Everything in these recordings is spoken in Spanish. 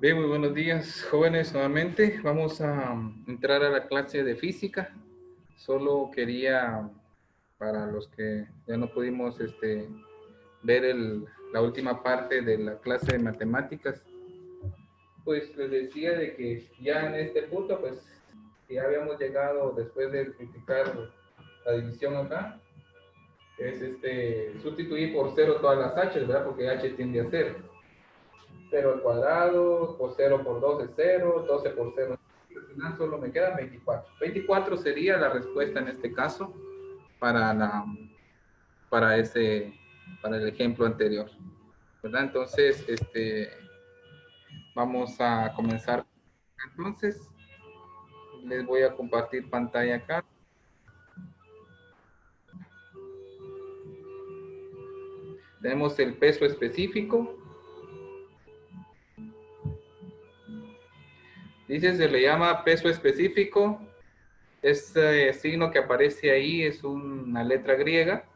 Bien, muy buenos días, jóvenes, nuevamente. Vamos a entrar a la clase de física. Solo quería, para los que ya no pudimos ver la última parte de la clase de matemáticas, pues les decía de que ya en este punto, pues ya habíamos llegado después de explicar la división acá, es sustituir por cero todas las h, ¿verdad? Porque h tiende a cero. 0 al cuadrado, por 0 por 2 es 0, 12 por 0 al final solo me quedan 24. 24 sería la respuesta en este caso para, para, para el ejemplo anterior, ¿verdad? Entonces, vamos a comenzar. Entonces, les voy a compartir pantalla acá. Tenemos el peso específico. Dice, se le llama peso específico. Este signo que aparece ahí es una letra griega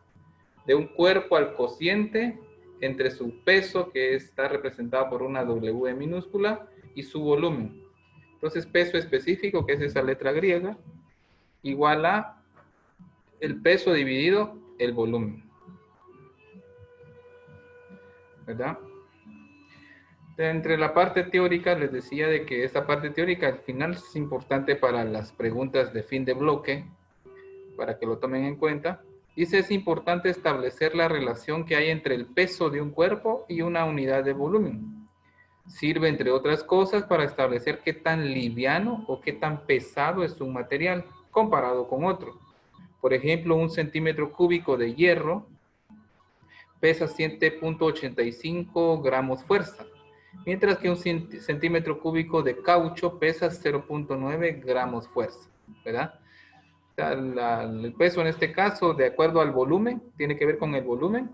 de un cuerpo al cociente entre su peso, que está representado por una W minúscula, y su volumen. Entonces, peso específico, que es esa letra griega, igual a el peso dividido el volumen. ¿Verdad? Entre la parte teórica, les decía de que esta parte teórica al final es importante para las preguntas de fin de bloque, para que lo tomen en cuenta. Dice, es importante establecer la relación que hay entre el peso de un cuerpo y una unidad de volumen. Sirve, entre otras cosas, para establecer qué tan liviano o qué tan pesado es un material comparado con otro. Por ejemplo, un centímetro cúbico de hierro pesa 7.85 gramos fuerza, mientras que un centímetro cúbico de caucho pesa 0.9 gramos fuerza, ¿verdad? O sea, el peso en este caso, de acuerdo al volumen, tiene que ver con el volumen,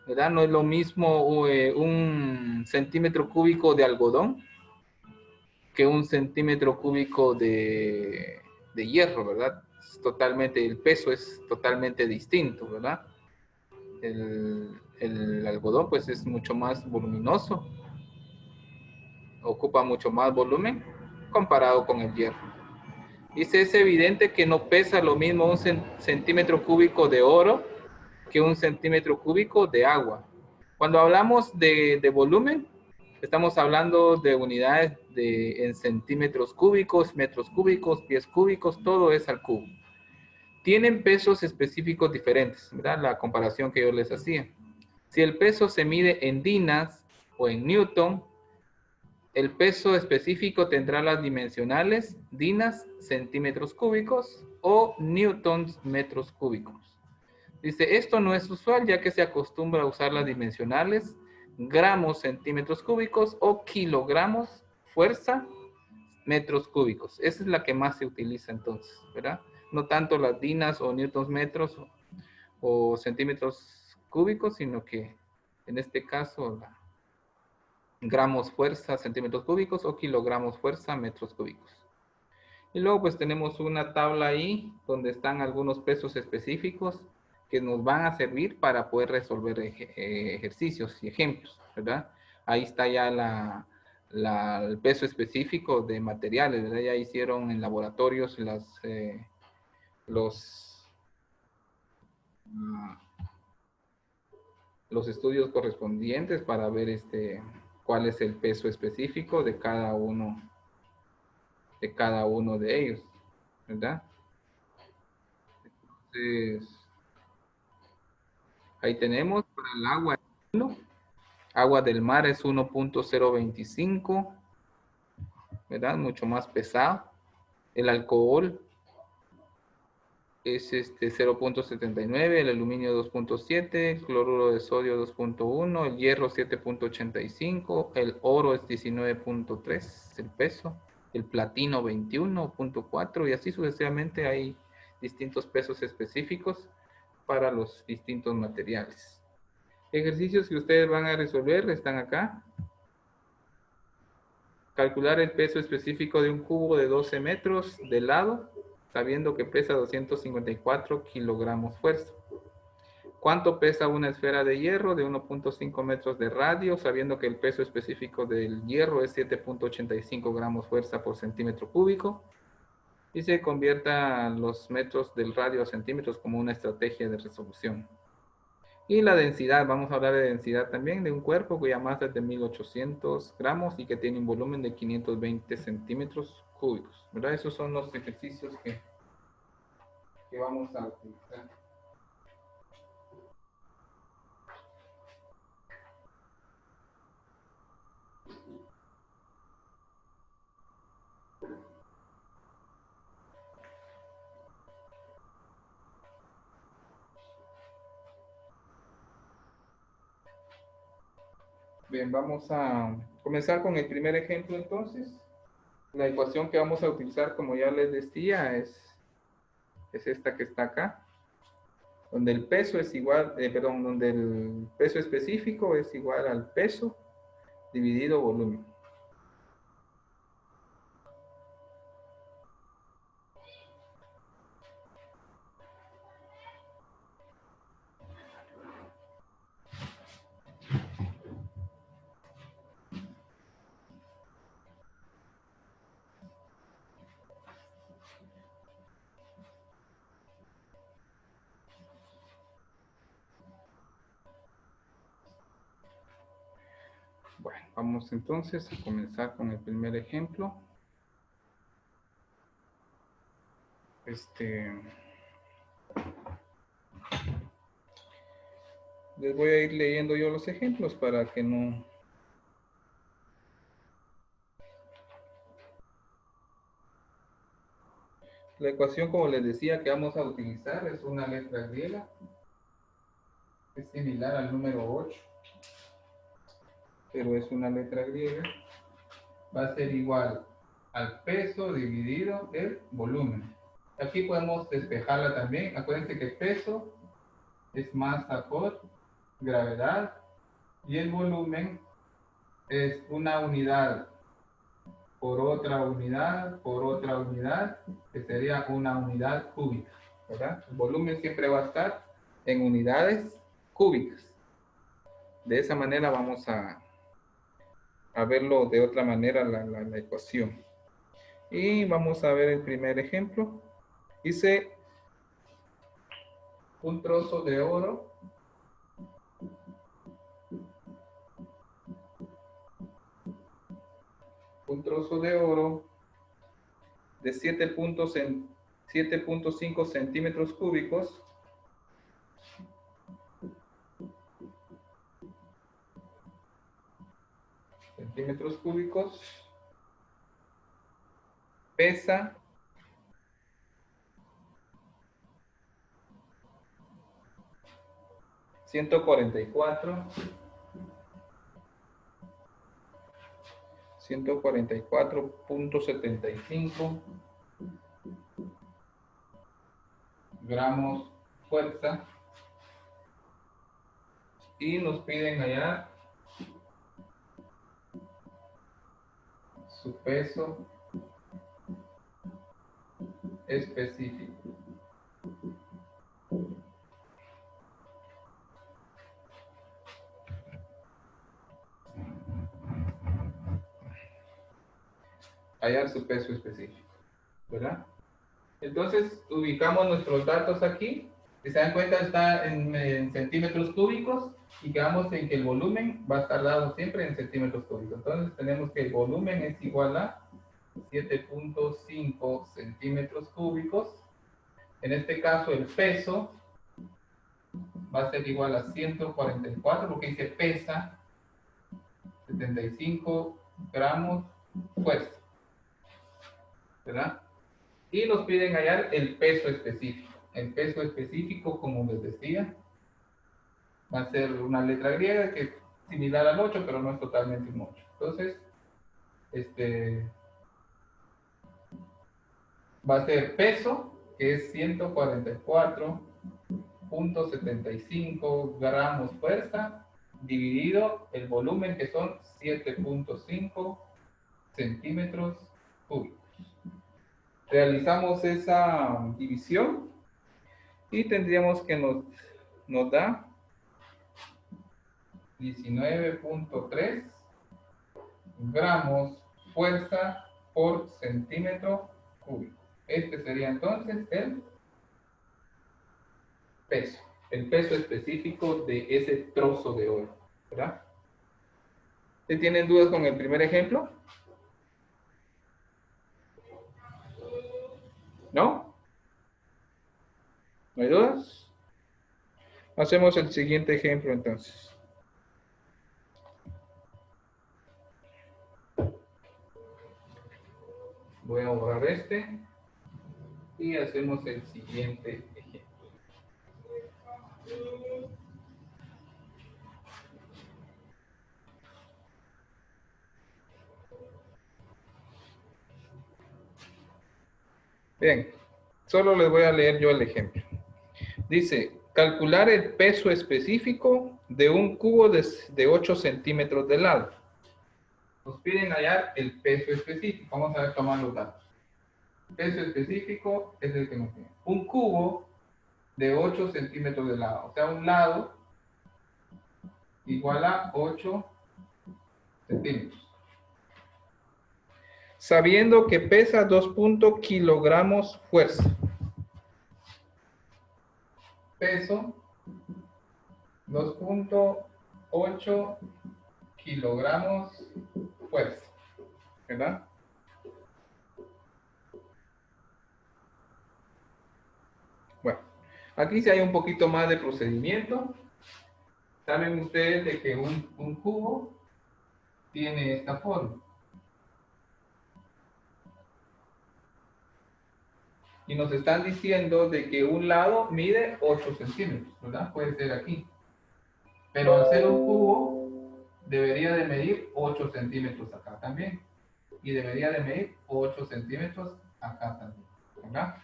¿verdad? No es lo mismo un centímetro cúbico de algodón que un centímetro cúbico de hierro, ¿verdad? Es totalmente, el peso es totalmente distinto, ¿verdad? El algodón pues es mucho más voluminoso, ocupa mucho más volumen comparado con el hierro. Dice, es evidente que no pesa lo mismo un centímetro cúbico de oro que un centímetro cúbico de agua. Cuando hablamos de volumen, estamos hablando de unidades en centímetros cúbicos, metros cúbicos, pies cúbicos, todo es al cubo. Tienen pesos específicos diferentes, ¿verdad? La comparación que yo les hacía. Si el peso se mide en dinas o en newton, el peso específico tendrá las dimensionales dinas, centímetros cúbicos o newtons, metros cúbicos. Dice, esto no es usual ya que se acostumbra a usar las dimensionales gramos, centímetros cúbicos o kilogramos, fuerza, metros cúbicos. Esa es la que más se utiliza entonces, ¿verdad? No tanto las dinas o newtons metros o centímetros cúbicos, sino que en este caso gramos fuerza, centímetros cúbicos o kilogramos fuerza, metros cúbicos. Y luego pues tenemos una tabla ahí donde están algunos pesos específicos que nos van a servir para poder resolver ejercicios y ejemplos, ¿verdad? Ahí está ya el peso específico de materiales, ¿verdad? Ya hicieron en laboratorios los estudios correspondientes para ver cuál es el peso específico de cada uno de ellos, ¿verdad? Entonces, ahí tenemos para el agua, agua del mar es 1.025, ¿verdad? Mucho más pesado. El alcohol es 0.79, el aluminio 2.7, el cloruro de sodio 2.1, el hierro 7.85, el oro es 19.3, el peso, el platino 21.4 y así sucesivamente hay distintos pesos específicos para los distintos materiales. Ejercicios que ustedes van a resolver están acá. Calcular el peso específico de un cubo de 12 metros de lado, sabiendo que pesa 254 kilogramos fuerza. ¿Cuánto pesa una esfera de hierro de 1.5 metros de radio, sabiendo que el peso específico del hierro es 7.85 gramos fuerza por centímetro cúbico? Y se convierta los metros del radio a centímetros como una estrategia de resolución. Y la densidad, vamos a hablar de densidad también de un cuerpo cuya masa es de 1800 gramos y que tiene un volumen de 520 centímetros cúbicos, ¿verdad? Esos son los ejercicios que vamos a utilizar. Bien, vamos a comenzar con el primer ejemplo entonces. La ecuación que vamos a utilizar, como ya les decía, es esta que está acá, donde el peso es igual, donde el peso específico es igual al peso dividido volumen. Bueno, vamos entonces a comenzar con el primer ejemplo. Les voy a ir leyendo yo los ejemplos para que no... La ecuación, como les decía, que vamos a utilizar es una letra griega. Es similar al número 8, pero es una letra griega. Va a ser igual al peso dividido el volumen. Aquí podemos despejarla también. Acuérdense que peso es masa por gravedad y el volumen es una unidad por otra unidad, que sería una unidad cúbica, ¿verdad? El volumen siempre va a estar en unidades cúbicas. De esa manera vamos a verlo de otra manera la ecuación. Y vamos a ver el primer ejemplo. Dice un trozo de oro de 7.5 centímetros cúbicos pesa 144.75 gramos fuerza y nos piden hallar su peso específico. Hallar su peso específico, ¿verdad? Entonces ubicamos nuestros datos aquí. Si se dan cuenta, está en centímetros cúbicos y quedamos en que el volumen va a estar dado siempre en centímetros cúbicos. Entonces tenemos que el volumen es igual a 7.5 centímetros cúbicos. En este caso el peso va a ser igual a 144, porque dice pesa 75 gramos fuerza, ¿verdad? Y nos piden hallar el peso específico. El peso específico, como les decía, va a ser una letra griega que es similar al 8, pero no es totalmente un 8. Entonces, va a ser peso, que es 144.75 gramos fuerza, dividido el volumen, que son 7.5 centímetros cúbicos. Realizamos esa división y tendríamos que nos nos da 19.3 gramos fuerza por centímetro cúbico. Este sería entonces el peso específico de ese trozo de oro, ¿verdad? ¿Se tienen dudas con el primer ejemplo? ¿No? ¿No hay dudas? Hacemos el siguiente ejemplo entonces. Voy a borrar este y hacemos el siguiente ejemplo. Bien, solo les voy a leer yo el ejemplo. Dice, calcular el peso específico de un cubo de 8 centímetros de lado. Nos piden hallar el peso específico. Vamos a ver, tomar los datos. El peso específico es el que nos piden. Un cubo de 8 centímetros de lado. O sea, un lado igual a 8 centímetros. Sabiendo que pesa 2 kilogramos fuerza. Peso 2.8 kilogramos fuerza, ¿verdad? Bueno, aquí sí hay un poquito más de procedimiento. Saben ustedes de que un cubo tiene esta forma. Y nos están diciendo de que un lado mide 8 centímetros, ¿verdad? Puede ser aquí. Pero al ser un cubo, debería de medir 8 centímetros acá también. Y debería de medir 8 centímetros acá también, ¿verdad?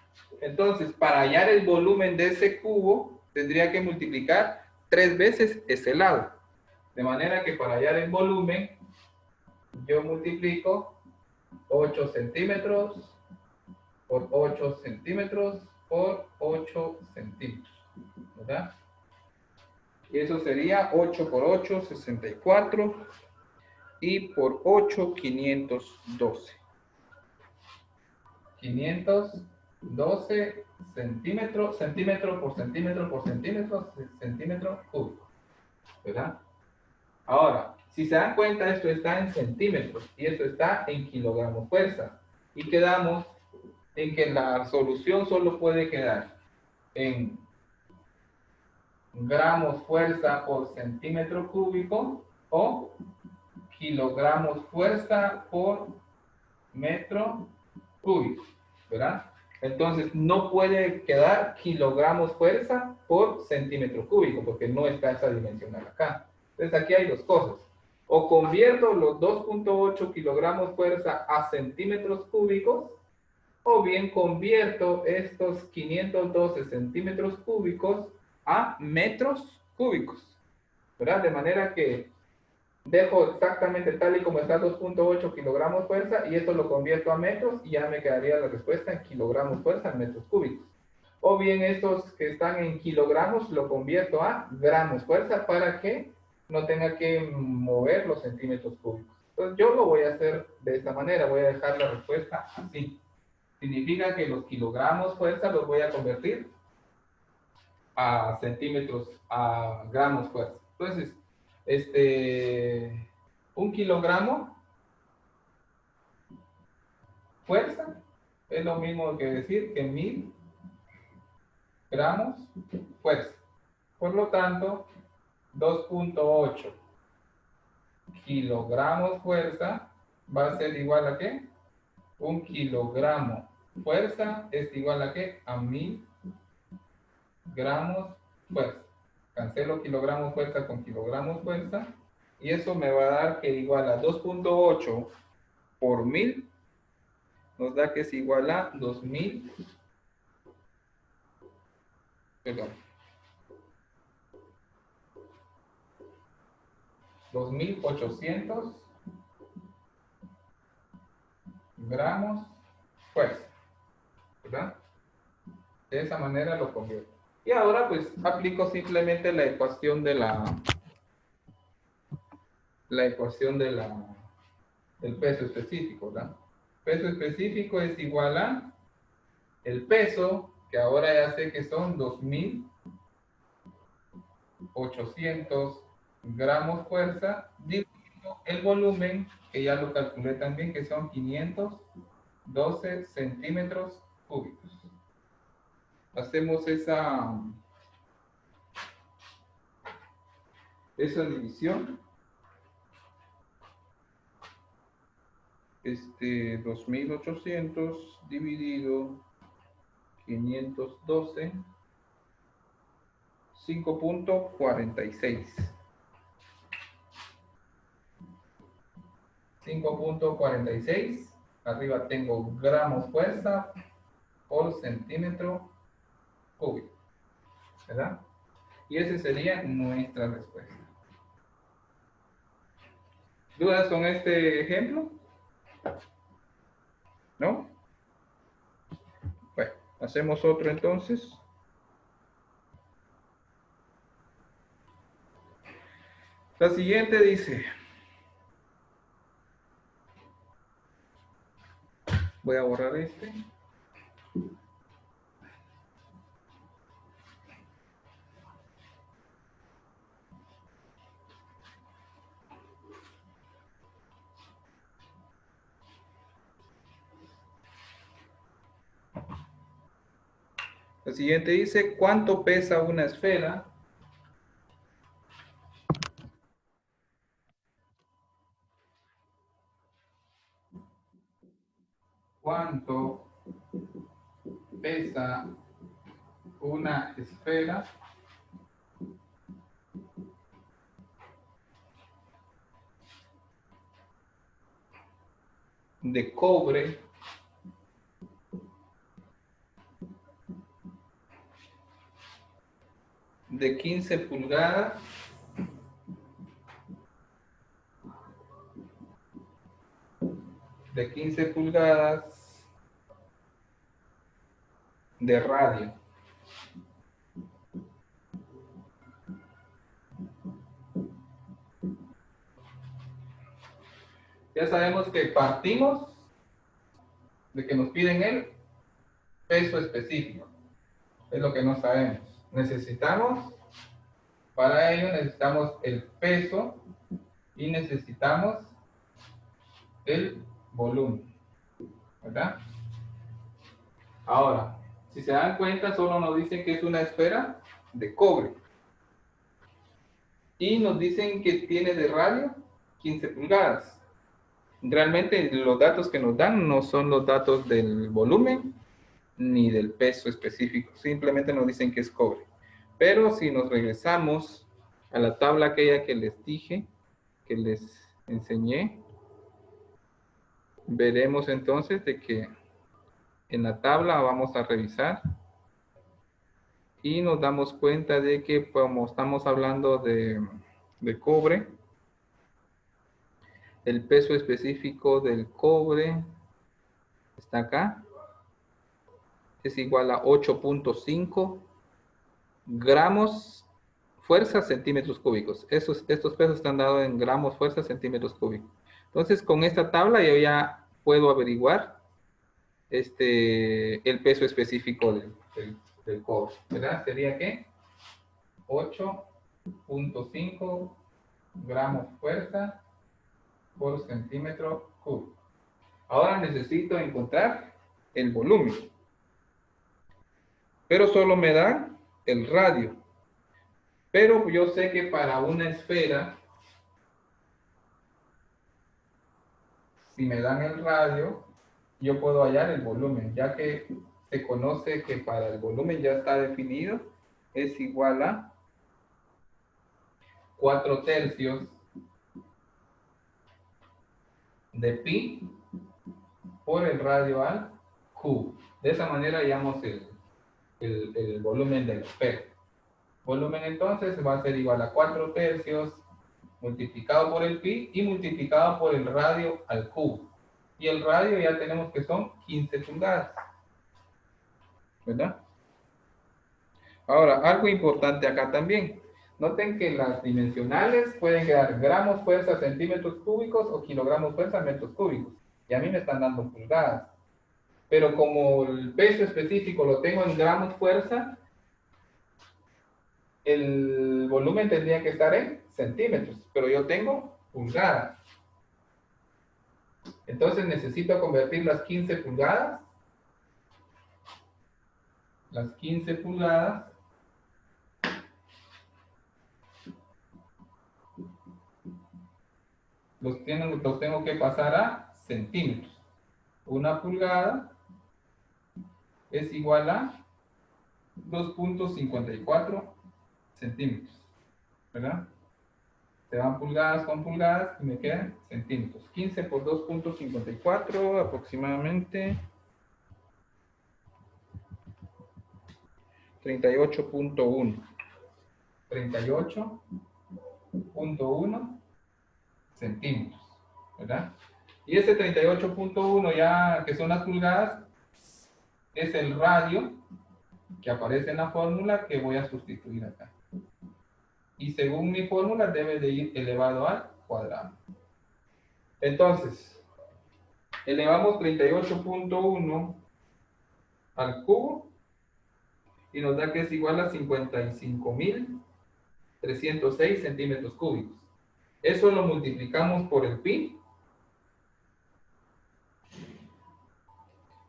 Entonces, para hallar el volumen de ese cubo, tendría que multiplicar 3 veces ese lado. De manera que para hallar el volumen, yo multiplico 8 centímetros por 8 centímetros por 8 centímetros, ¿verdad? Y eso sería 8 por 8, 64, y por 8, 512. 512 centímetros, centímetro por centímetro por centímetro, centímetro cúbico, ¿verdad? Ahora, si se dan cuenta, esto está en centímetros y esto está en kilogramos fuerza. Y quedamos en que la solución solo puede quedar en gramos fuerza por centímetro cúbico o kilogramos fuerza por metro cúbico, ¿verdad? Entonces no puede quedar kilogramos fuerza por centímetro cúbico porque no está esa dimensional acá. Entonces aquí hay dos cosas. O convierto los 2.8 kilogramos fuerza a centímetros cúbicos, o bien convierto estos 512 centímetros cúbicos a metros cúbicos, ¿verdad? De manera que dejo exactamente tal y como está 2.8 kilogramos fuerza y esto lo convierto a metros y ya me quedaría la respuesta en kilogramos fuerza en metros cúbicos. O bien estos que están en kilogramos lo convierto a gramos fuerza para que no tenga que mover los centímetros cúbicos. Entonces yo lo voy a hacer de esta manera, voy a dejar la respuesta así. Significa que los kilogramos fuerza los voy a convertir a centímetros, a gramos fuerza. Entonces, un kilogramo fuerza es lo mismo que decir que 1000 gramos fuerza. Por lo tanto, 2.8 kilogramos fuerza va a ser igual a ¿qué? Un kilogramo fuerza es igual a ¿qué? A 1000 gramos fuerza. Cancelo kilogramos fuerza con kilogramos fuerza y eso me va a dar que igual a 2.8 por 1000 nos da que es igual a 2000, perdón, 2800 gramos fuerza, ¿verdad? De esa manera lo convierto. Y ahora pues aplico simplemente la ecuación de del peso específico, ¿verdad? Peso específico es igual a el peso, que ahora ya sé que son 2.800 gramos fuerza, dividido el volumen, que ya lo calculé también, que son 512 centímetros cúbicos. Hacemos esa división. 2.800 dividido 512, 5.46. 5.46. Arriba tengo gramos fuerza por centímetro cúbico, ¿verdad? Y esa sería nuestra respuesta. ¿Dudas con este ejemplo? ¿No? Bueno, hacemos otro entonces. La siguiente dice, voy a borrar este. La siguiente dice, ¿cuánto pesa una esfera? ¿Cuánto pesa una esfera de cobre de 15 pulgadas de radio? Ya sabemos que partimos de que nos piden el peso específico. Es lo que no sabemos. Para ello necesitamos el peso y necesitamos el volumen, ¿verdad? Ahora, si se dan cuenta, solo nos dicen que es una esfera de cobre. Y nos dicen que tiene de radio 15 pulgadas. Realmente los datos que nos dan no son los datos del volumen ni del peso específico, simplemente nos dicen que es cobre. Pero si nos regresamos a la tabla aquella que les dije, que les enseñé, veremos entonces de que en la tabla vamos a revisar y nos damos cuenta de que como estamos hablando de cobre, el peso específico del cobre está acá, es igual a 8.5 gramos fuerza centímetros cúbicos. Estos pesos están dados en gramos fuerza centímetros cúbicos. Entonces, con esta tabla yo ya puedo averiguar el peso específico del cobre, ¿verdad? Sería que 8.5 gramos fuerza por centímetro cúbico. Ahora necesito encontrar el volumen, pero solo me da el radio. Pero yo sé que para una esfera, si me dan el radio, yo puedo hallar el volumen, ya que se conoce que para el volumen ya está definido, es igual a 4/3 de pi por el radio al cubo. De esa manera hallamos el volumen del esfera. Volumen entonces va a ser igual a 4/3 multiplicado por el pi y multiplicado por el radio al cubo. Y el radio ya tenemos que son 15 pulgadas, ¿verdad? Ahora, algo importante acá también. Noten que las dimensionales pueden quedar gramos fuerza centímetros cúbicos o kilogramos fuerza metros cúbicos. Y a mí me están dando pulgadas. Pero como el peso específico lo tengo en gramos fuerza, el volumen tendría que estar en centímetros. Pero yo tengo pulgadas. Entonces necesito convertir las 15 pulgadas. Las 15 pulgadas los tengo que pasar a centímetros. Una pulgada es igual a 2.54 centímetros, ¿verdad? Se van pulgadas con pulgadas y me quedan centímetros. 15 por 2.54 aproximadamente 38.1. 38.1 centímetros, ¿verdad? Y ese 38.1 ya que son las pulgadas es el radio que aparece en la fórmula que voy a sustituir acá. Y según mi fórmula debe de ir elevado al cuadrado. Entonces, elevamos 38.1 al cubo y nos da que es igual a 55.306 centímetros cúbicos. Eso lo multiplicamos por el pi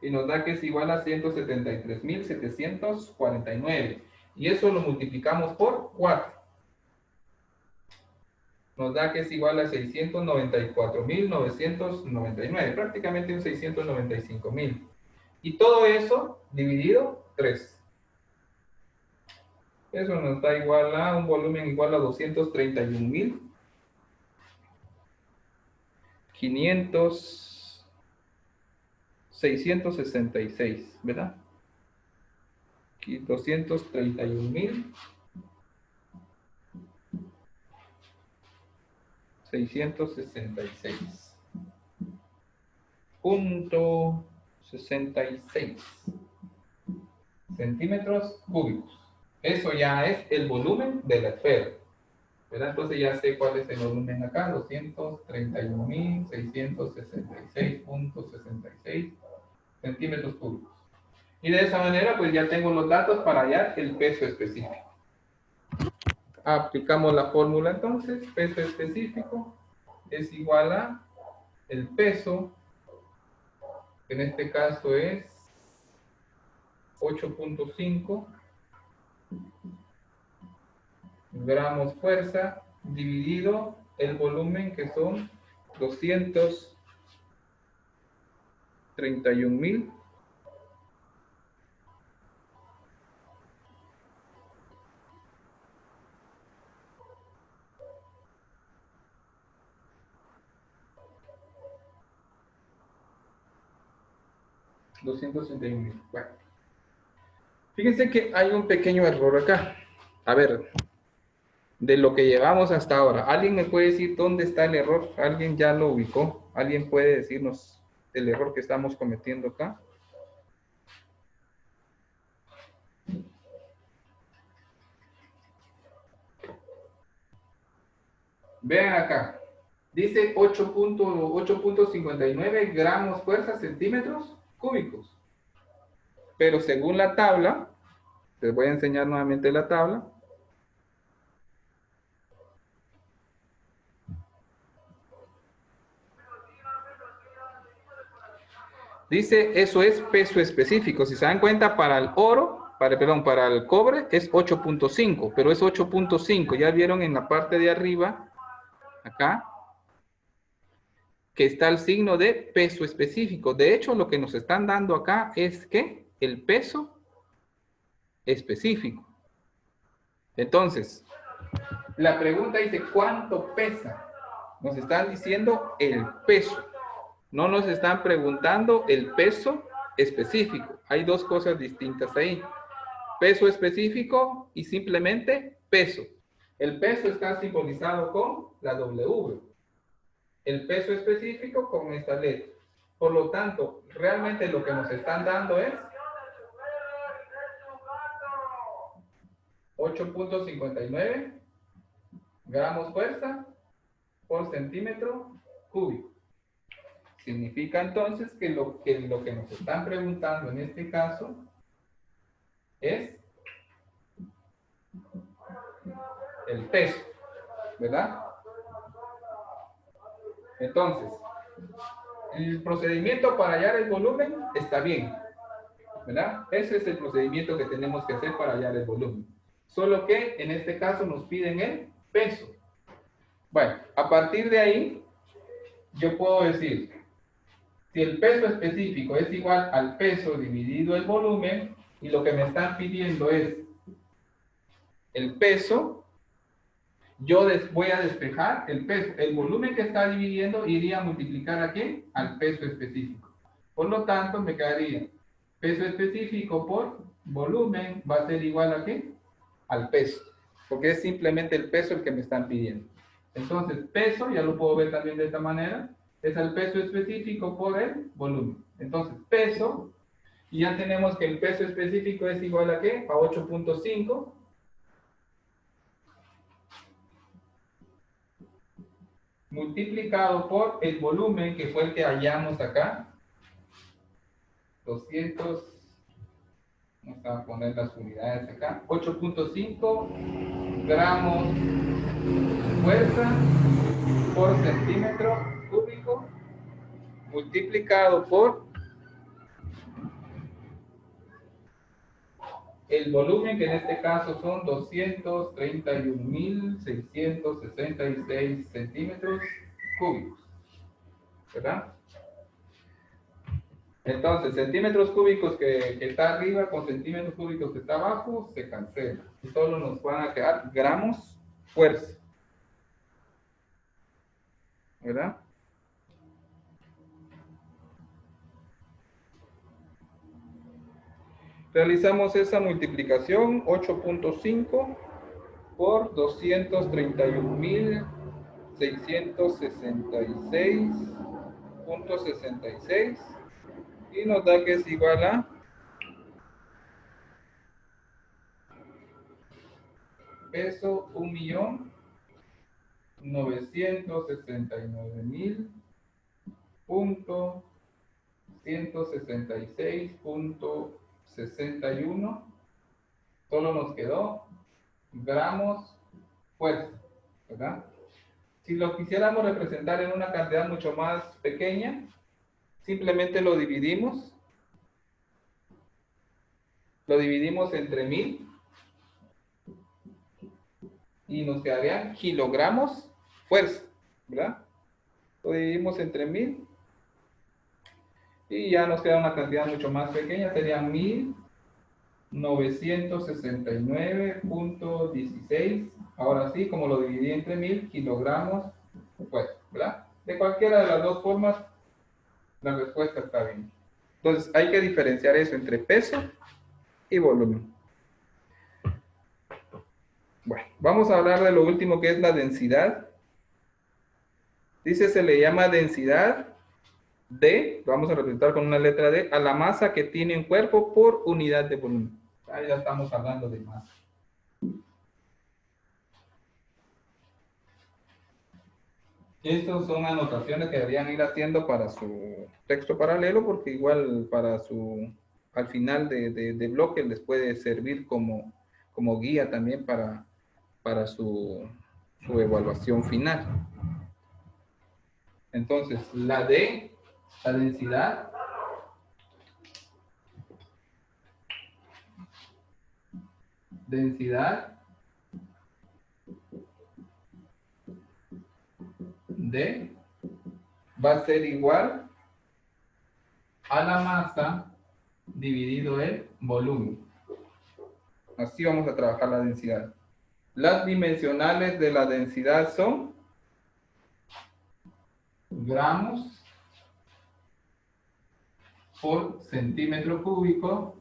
y nos da que es igual a 173.749. Y eso lo multiplicamos por 4. Nos da que es igual a 694.999, prácticamente un 695.000. Y todo eso dividido 3. Eso nos da igual a un volumen igual a 231.666, ¿verdad? Aquí 231.666.66 centímetros cúbicos. Eso ya es el volumen de la esfera, ¿verdad? Entonces ya sé cuál es el volumen acá, 231.666.66 centímetros cúbicos. Y de esa manera pues ya tengo los datos para hallar el peso específico. Aplicamos la fórmula entonces, peso específico es igual a el peso, que en este caso es 8.5 gramos fuerza, dividido el volumen que son 231.000 231.000. Bueno, fíjense que hay un pequeño error acá. A ver, de lo que llevamos hasta ahora, ¿alguien me puede decir dónde está el error? ¿Alguien ya lo ubicó? ¿Alguien puede decirnos el error que estamos cometiendo acá? Vean acá. Dice 8.59 gramos fuerza centímetros cúbicos. Pero según la tabla, les voy a enseñar nuevamente la tabla. Dice, eso es peso específico. Si se dan cuenta, para el oro, para el cobre es 8.5, pero es 8.5. Ya vieron en la parte de arriba, acá, que está el signo de peso específico. De hecho, lo que nos están dando acá es que el peso específico. Entonces, la pregunta dice, ¿cuánto pesa? Nos están diciendo el peso. No nos están preguntando el peso específico. Hay dos cosas distintas ahí. Peso específico y simplemente peso. El peso está simbolizado con la W. El peso específico con esta letra. Por lo tanto, realmente lo que nos están dando es 8.59 gramos fuerza por centímetro cúbico. Significa entonces que lo que nos están preguntando en este caso es el peso, ¿verdad? Entonces, el procedimiento para hallar el volumen está bien, ¿verdad? Ese es el procedimiento que tenemos que hacer para hallar el volumen. Solo que en este caso nos piden el peso. Bueno, a partir de ahí, yo puedo decir, si el peso específico es igual al peso dividido el volumen, y lo que me están pidiendo es el peso, yo voy a despejar el peso. El volumen que está dividiendo iría a multiplicar ¿a qué? Al peso específico. Por lo tanto, me quedaría peso específico por volumen va a ser igual ¿a qué? Al peso. Porque es simplemente el peso el que me están pidiendo. Entonces, peso, ya lo puedo ver también de esta manera, es el peso específico por el volumen. Entonces, peso, y ya tenemos que el peso específico es igual ¿a qué? A 8.5. Multiplicado por el volumen que fue el que hallamos acá, 200, vamos a poner las unidades acá, 8.5 gramos fuerza por centímetro cúbico, multiplicado por el volumen, que en este caso son 231.666 centímetros cúbicos, ¿verdad? Entonces, centímetros cúbicos que está arriba con centímetros cúbicos que está abajo, se cancela. Y solo nos van a quedar gramos fuerza. ¿Verdad? Realizamos esa multiplicación, 8.5 por 231.666.66 y nos da que es igual a peso 1.969.166.61. Solo nos quedó gramos fuerza, ¿verdad? Si lo quisiéramos representar en una cantidad mucho más pequeña, simplemente lo dividimos entre 1000 y nos quedarían kilogramos fuerza, ¿verdad? Lo dividimos entre 1000 y ya nos queda una cantidad mucho más pequeña, serían 1969.16. Ahora sí, como lo dividí entre 1000 kilogramos fuerza, ¿verdad? De cualquiera de las dos formas, la respuesta está bien. Entonces, hay que diferenciar eso entre peso y volumen. Bueno, vamos a hablar de lo último que es la densidad. Dice, se le llama densidad D, vamos a representar con una letra D, a la masa que tiene un cuerpo por unidad de volumen. Ahí ya estamos hablando de masa. Estas son anotaciones que deberían ir haciendo para su texto paralelo, porque igual para al final de bloque les puede servir como guía también para su evaluación final. Entonces, la D, la densidad, D va a ser igual a la masa dividido el volumen. Así vamos a trabajar la densidad. Las dimensionales de la densidad son gramos por centímetro cúbico.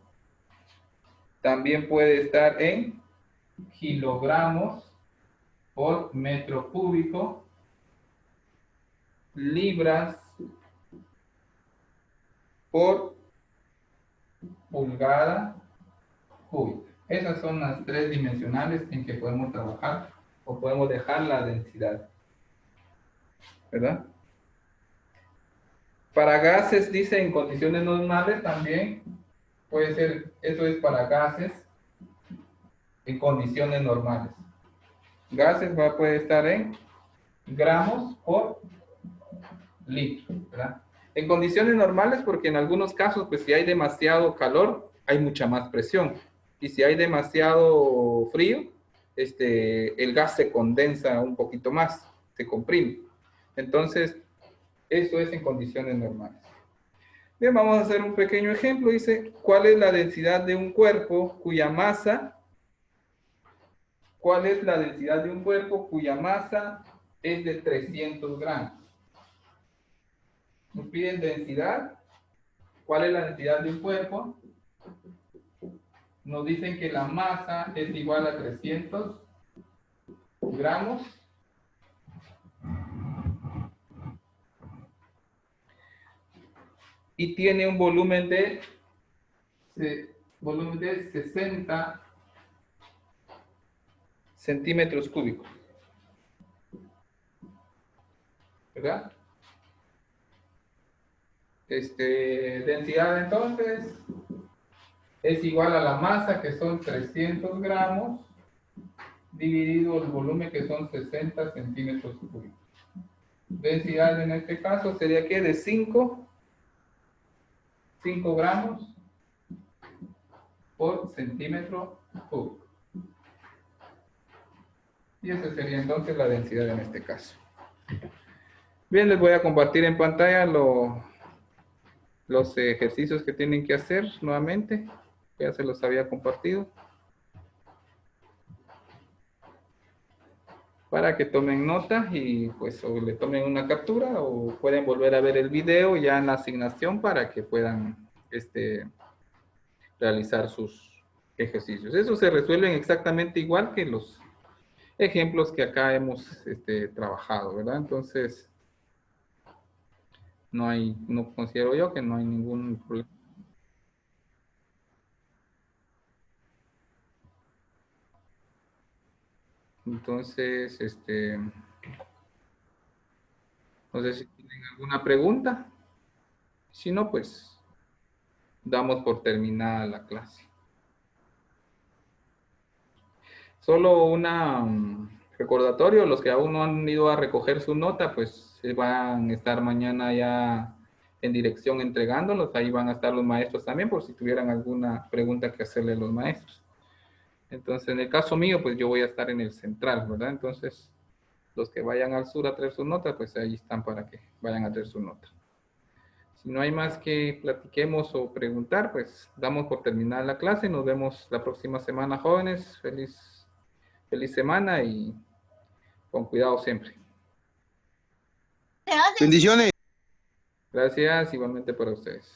También puede estar en kilogramos por metro cúbico, libras por pulgada cúbica. Esas son las tres dimensionales en que podemos trabajar o podemos dejar la densidad, ¿verdad? Para gases, dice, en condiciones normales también puede ser, eso es para gases en condiciones normales. Gases puede estar en gramos por litro, ¿verdad? En condiciones normales, porque en algunos casos, pues si hay demasiado calor, hay mucha más presión. Y si hay demasiado frío, el gas se condensa un poquito más, se comprime. Entonces, eso es en condiciones normales. Bien, vamos a hacer un pequeño ejemplo. Dice, ¿cuál es la densidad de un cuerpo cuya masa, cuál es la densidad de un cuerpo cuya masa es de 300 gramos? Nos piden densidad. ¿Cuál es la densidad de un cuerpo? Nos dicen que la masa es igual a 300 gramos. Y tiene un volumen de 60 centímetros cúbicos. ¿Verdad? Densidad entonces es igual a la masa, que son 300 gramos, dividido el volumen, que son 60 centímetros cúbicos. Densidad en este caso sería que de 5 gramos por centímetro cúbico. Y esa sería entonces la densidad en este caso. Bien, les voy a compartir en pantalla los ejercicios que tienen que hacer nuevamente. Ya se los había compartido. Para que tomen nota y pues o le tomen una captura o pueden volver a ver el video ya en la asignación para que puedan realizar sus ejercicios. Eso se resuelven exactamente igual que los ejemplos que acá hemos trabajado, ¿verdad? Entonces, no considero yo que no hay ningún problema. Entonces, no sé si tienen alguna pregunta. Si no, pues damos por terminada la clase. Solo una recordatorio, los que aún no han ido a recoger su nota, pues van a estar mañana ya en dirección entregándolos. Ahí van a estar los maestros también, por si tuvieran alguna pregunta que hacerle a los maestros. Entonces, en el caso mío, pues yo voy a estar en el central, ¿verdad? Entonces, los que vayan al sur a traer su nota, pues ahí están para que vayan a traer su nota. Si no hay más que platiquemos o preguntar, pues damos por terminada la clase. Nos vemos la próxima semana, jóvenes. Feliz semana y con cuidado siempre. Bendiciones. Gracias, igualmente para ustedes.